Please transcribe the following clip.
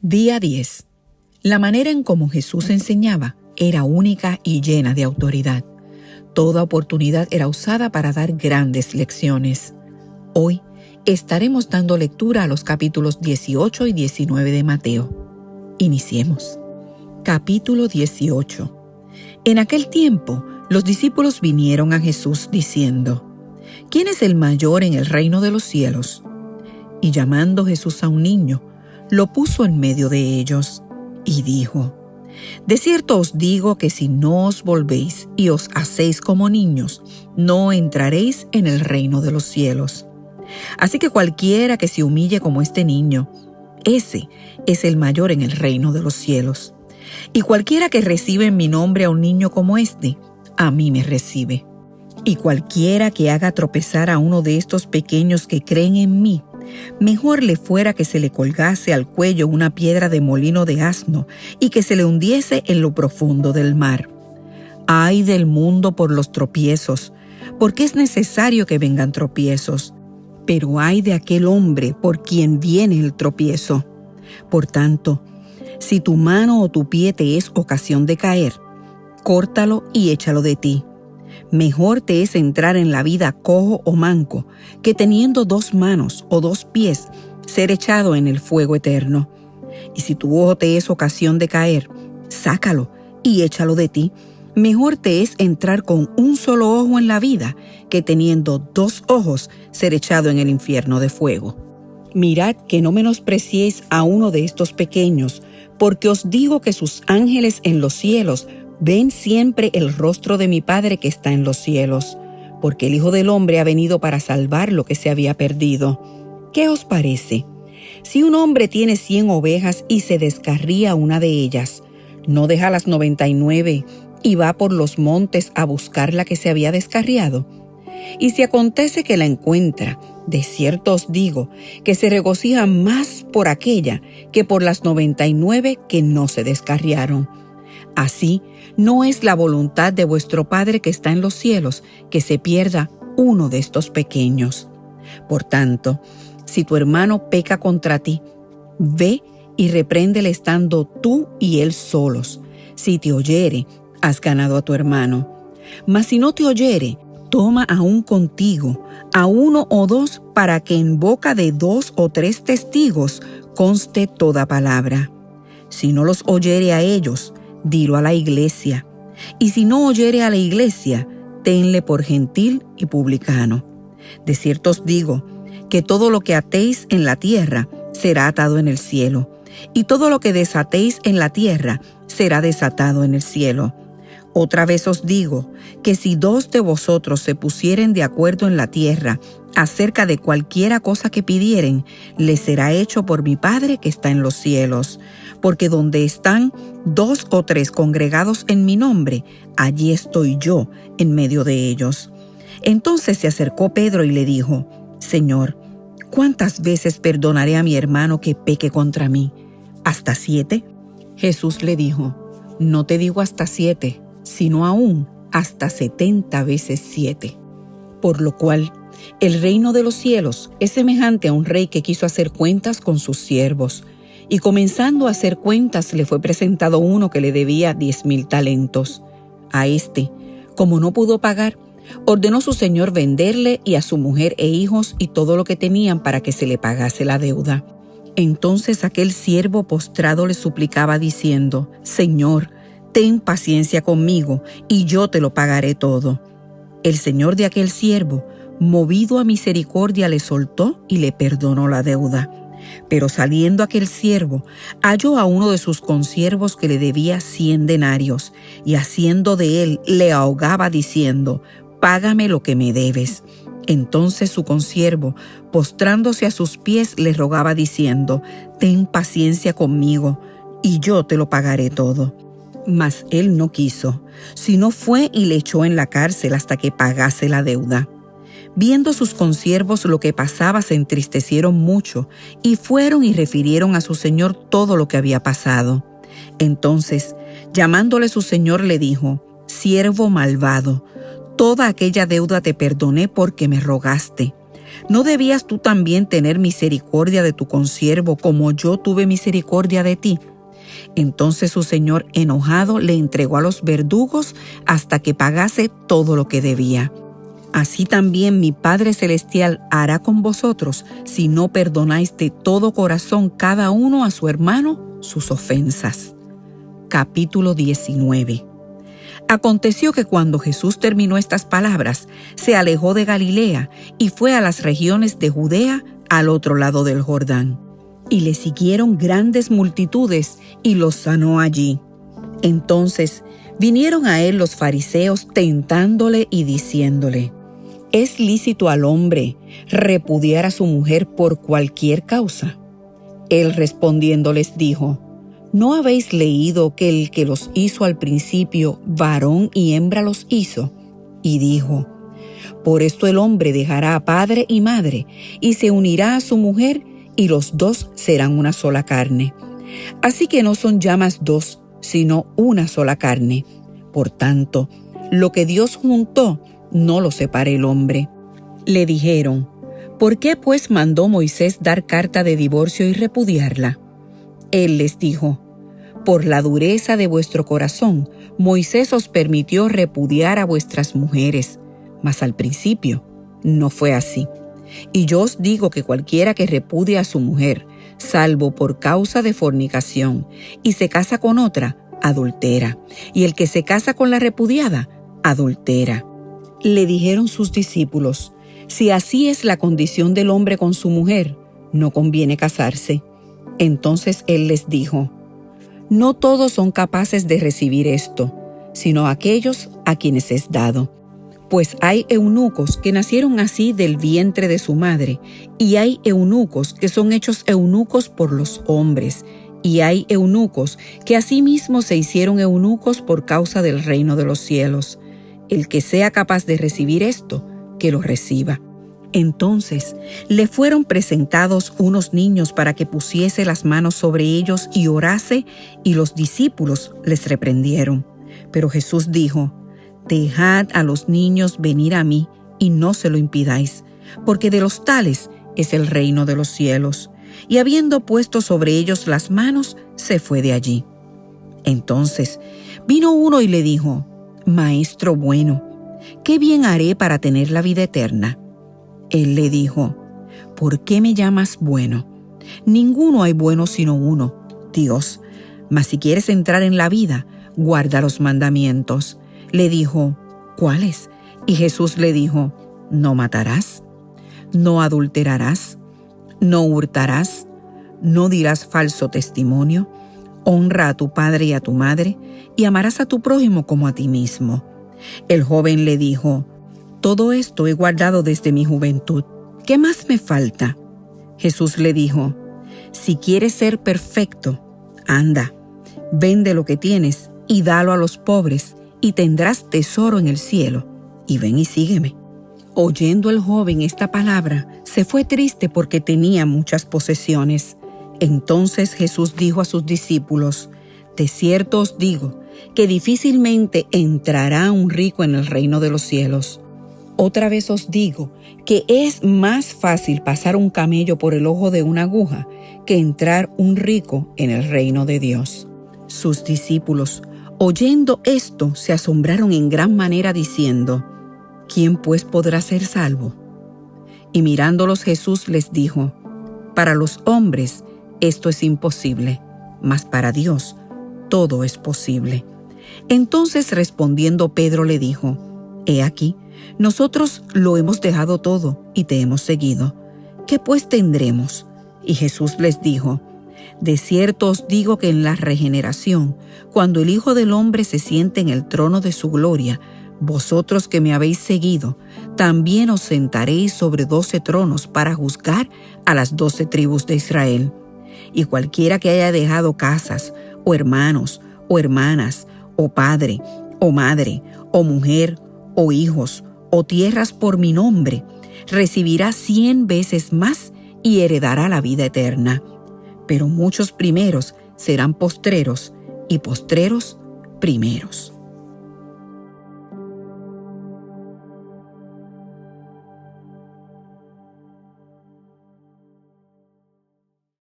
Día 10. La manera en cómo Jesús enseñaba era única y llena de autoridad. Toda oportunidad era usada para dar grandes lecciones. Hoy estaremos dando lectura a los capítulos 18 y 19 de Mateo. Iniciemos. Capítulo 18. En aquel tiempo, los discípulos vinieron a Jesús diciendo: ¿Quién es el mayor en el reino de los cielos? Y llamando Jesús a un niño, lo puso en medio de ellos, y dijo: De cierto os digo que si no os volvéis y os hacéis como niños, no entraréis en el reino de los cielos. Así que cualquiera que se humille como este niño, ese es el mayor en el reino de los cielos. Y cualquiera que recibe en mi nombre a un niño como este, a mí me recibe. Y cualquiera que haga tropezar a uno de estos pequeños que creen en mí, mejor le fuera que se le colgase al cuello una piedra de molino de asno y que se le hundiese en lo profundo del mar. Ay del mundo por los tropiezos, porque es necesario que vengan tropiezos, pero ay de aquel hombre por quien viene el tropiezo. Por tanto, si tu mano o tu pie te es ocasión de caer, córtalo y échalo de ti. Mejor te es entrar en la vida cojo o manco, que teniendo 2 manos o 2 pies, ser echado en el fuego eterno. Y si tu ojo te es ocasión de caer, sácalo y échalo de ti. Mejor te es entrar con un solo ojo en la vida, que teniendo 2 ojos, ser echado en el infierno de fuego. Mirad que no menospreciéis a uno de estos pequeños, porque os digo que sus ángeles en los cielos ven siempre el rostro de mi Padre que está en los cielos, porque el Hijo del Hombre ha venido para salvar lo que se había perdido. ¿Qué os parece? Si un hombre tiene 100 ovejas y se descarría una de ellas, ¿no deja las 99 y va por los montes a buscar la que se había descarriado? Y si acontece que la encuentra, de cierto os digo que se regocija más por aquella que por las 99 que no se descarriaron. Así, no es la voluntad de vuestro Padre que está en los cielos que se pierda uno de estos pequeños. Por tanto, si tu hermano peca contra ti, ve y repréndele estando tú y él solos. Si te oyere, has ganado a tu hermano. Mas si no te oyere, toma aún contigo a 1 o 2 para que en boca de 2 o 3 testigos conste toda palabra. Si no los oyere a ellos, dilo a la iglesia, y si no oyere a la iglesia, tenle por gentil y publicano. De cierto os digo que todo lo que atéis en la tierra será atado en el cielo, y todo lo que desatéis en la tierra será desatado en el cielo. Otra vez os digo que si 2 de vosotros se pusieren de acuerdo en la tierra acerca de cualquiera cosa que pidieren, les será hecho por mi Padre que está en los cielos. Porque donde están 2 o 3 congregados en mi nombre, allí estoy yo en medio de ellos. Entonces se acercó Pedro y le dijo: Señor, ¿cuántas veces perdonaré a mi hermano que peque contra mí? ¿Hasta 7? Jesús le dijo: No te digo hasta 7, sino aún hasta 70 veces 7. Por lo cual, el reino de los cielos es semejante a un rey que quiso hacer cuentas con sus siervos. Y comenzando a hacer cuentas, le fue presentado uno que le debía 10,000 talentos. A este, como no pudo pagar, ordenó su señor venderle y a su mujer e hijos y todo lo que tenían para que se le pagase la deuda. Entonces aquel siervo postrado le suplicaba diciendo: Señor, ten paciencia conmigo y yo te lo pagaré todo. El señor de aquel siervo, movido a misericordia, le soltó y le perdonó la deuda. Pero saliendo aquel siervo, halló a uno de sus consiervos que le debía 100 denarios, y haciendo de él le ahogaba diciendo: Págame lo que me debes. Entonces su consiervo, postrándose a sus pies, le rogaba diciendo: Ten paciencia conmigo, y yo te lo pagaré todo. Mas él no quiso, sino fue y le echó en la cárcel hasta que pagase la deuda. Viendo sus consiervos lo que pasaba, se entristecieron mucho, y fueron y refirieron a su señor todo lo que había pasado. Entonces, llamándole su señor, le dijo: Siervo malvado, toda aquella deuda te perdoné porque me rogaste. ¿no debías tú también tener misericordia de tu consiervo como yo tuve misericordia de ti? Entonces su señor, enojado, le entregó a los verdugos hasta que pagase todo lo que debía. Así también mi Padre Celestial hará con vosotros si no perdonáis de todo corazón cada uno a su hermano sus ofensas. Capítulo 19. Aconteció que cuando Jesús terminó estas palabras, se alejó de Galilea y fue a las regiones de Judea al otro lado del Jordán. Y le siguieron grandes multitudes y los sanó allí. Entonces vinieron a él los fariseos tentándole y diciéndole: ¿Es lícito al hombre repudiar a su mujer por cualquier causa? Él respondiendo les dijo: ¿No habéis leído que el que los hizo al principio, varón y hembra los hizo? Y dijo: Por esto el hombre dejará a padre y madre, y se unirá a su mujer, y los dos serán una sola carne. Así que no son ya más dos, sino una sola carne. Por tanto, lo que Dios juntó, no lo separe el hombre. Le dijeron: ¿Por qué pues mandó Moisés dar carta de divorcio y repudiarla? Él les dijo: Por la dureza de vuestro corazón, Moisés os permitió repudiar a vuestras mujeres, mas al principio no fue así. Y yo os digo que cualquiera que repudie a su mujer, salvo por causa de fornicación, y se casa con otra, adultera, y el que se casa con la repudiada, adultera. Le dijeron sus discípulos: Si así es la condición del hombre con su mujer, no conviene casarse. Entonces él les dijo: No todos son capaces de recibir esto, sino aquellos a quienes es dado. Pues hay eunucos que nacieron así del vientre de su madre, y hay eunucos que son hechos eunucos por los hombres, y hay eunucos que asimismo se hicieron eunucos por causa del reino de los cielos. El que sea capaz de recibir esto, que lo reciba. Entonces le fueron presentados unos niños para que pusiese las manos sobre ellos y orase, y los discípulos les reprendieron. Pero Jesús dijo: Dejad a los niños venir a mí, y no se lo impidáis, porque de los tales es el reino de los cielos. Y habiendo puesto sobre ellos las manos, se fue de allí. Entonces vino uno y le dijo: Maestro bueno, ¿qué bien haré para tener la vida eterna? Él le dijo: ¿Por qué me llamas bueno? Ninguno hay bueno sino uno, Dios. Mas si quieres entrar en la vida, guarda los mandamientos. Le dijo: ¿Cuáles? Y Jesús le dijo: No matarás, no adulterarás, no hurtarás, no dirás falso testimonio, honra a tu padre y a tu madre, y amarás a tu prójimo como a ti mismo. El joven le dijo: Todo esto he guardado desde mi juventud. ¿Qué más me falta? Jesús le dijo: Si quieres ser perfecto, anda, vende lo que tienes y dalo a los pobres, y tendrás tesoro en el cielo, y ven y sígueme. Oyendo el joven esta palabra, se fue triste porque tenía muchas posesiones. Entonces Jesús dijo a sus discípulos: De cierto os digo, que difícilmente entrará un rico en el reino de los cielos. Otra vez os digo que es más fácil pasar un camello por el ojo de una aguja que entrar un rico en el reino de Dios. Sus discípulos, oyendo esto, se asombraron en gran manera, diciendo: ¿Quién pues podrá ser salvo? Y mirándolos Jesús les dijo: Para los hombres esto es imposible, mas para Dios todo es posible. Entonces respondiendo Pedro le dijo: He aquí, nosotros lo hemos dejado todo y te hemos seguido. ¿Qué pues tendremos? Y Jesús les dijo: De cierto os digo que en la regeneración, cuando el Hijo del Hombre se siente en el trono de su gloria, vosotros que me habéis seguido, también os sentaréis sobre 12 tronos para juzgar a las 12 tribus de Israel. Y cualquiera que haya dejado casas, o hermanos, o hermanas, o padre, o madre, o mujer, o hijos, o tierras por mi nombre, recibirá 100 veces más y heredará la vida eterna. Pero muchos primeros serán postreros, y postreros primeros.